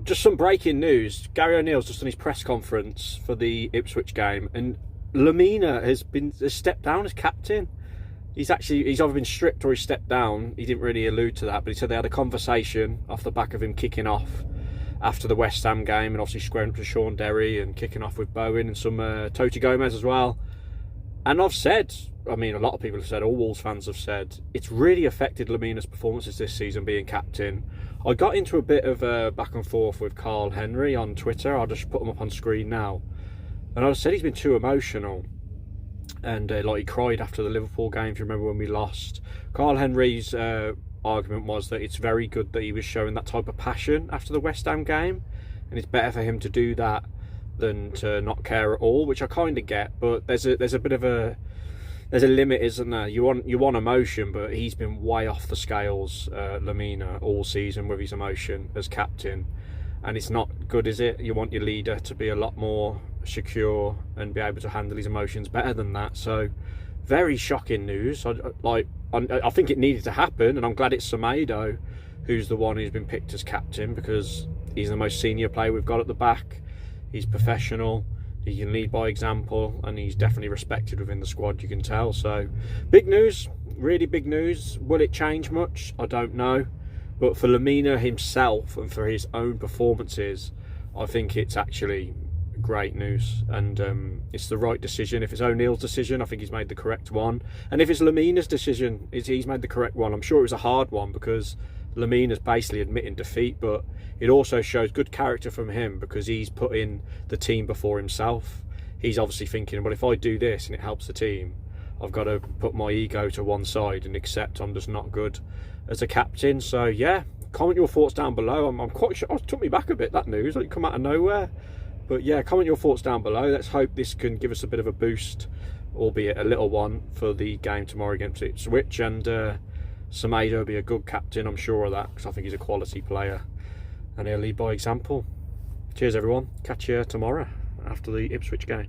just some breaking news. Gary O'Neill's just done his press conference for the Ipswich game, and Lemina has stepped down as captain. He's either been stripped or he's stepped down. He didn't really allude to that, but he said they had a conversation off the back of him kicking off after the West Ham game, and obviously squaring up to Sean Derry and kicking off with Bowen and some Toti Gomez as well. And I've said, I mean, a lot of people have said, all Wolves fans have said, it's really affected Lemina's performances this season being captain. I got into a bit of a back and forth with Carl Henry on Twitter. I'll just put him up on screen now. And I said he's been too emotional. And like he cried after the Liverpool game, if you remember when we lost. Carl Henry's argument was that it's very good that he was showing that type of passion after the West Ham game. And it's better for him to do that than to not care at all, which I kind of get. But there's a bit of a limit, isn't there? You want emotion, but he's been way off the scales, Lemina, all season with his emotion as captain, and it's not good, is it? You want your leader to be a lot more secure and be able to handle his emotions better than that. So, very shocking news. I think it needed to happen, and I'm glad it's Semedo who's the one who's been picked as captain, because he's the most senior player we've got at the back. He's professional. He can lead by example, and he's definitely respected within the squad, you can tell. So, big news, really big news. Will it change much? I don't know. But for Lemina himself and for his own performances, I think it's actually great news. And it's the right decision. If it's O'Neill's decision, I think he's made the correct one. And if it's Lemina's decision, he's made the correct one. I'm sure it was a hard one, because Lemina's basically admitting defeat, but it also shows good character from him, because he's putting the team before himself. He's obviously thinking, well, if I do this and it helps the team, I've got to put my ego to one side and accept I'm just not good as a captain. So yeah, comment your thoughts down below. I'm quite sure, it took me back a bit, that news, like come out of nowhere. But yeah, comment your thoughts down below. Let's hope this can give us a bit of a boost, albeit a little one, for the game tomorrow against Ipswich. And Semedo will be a good captain, I'm sure of that, because I think he's a quality player and he'll lead by example. Cheers everyone, catch you tomorrow after the Ipswich game.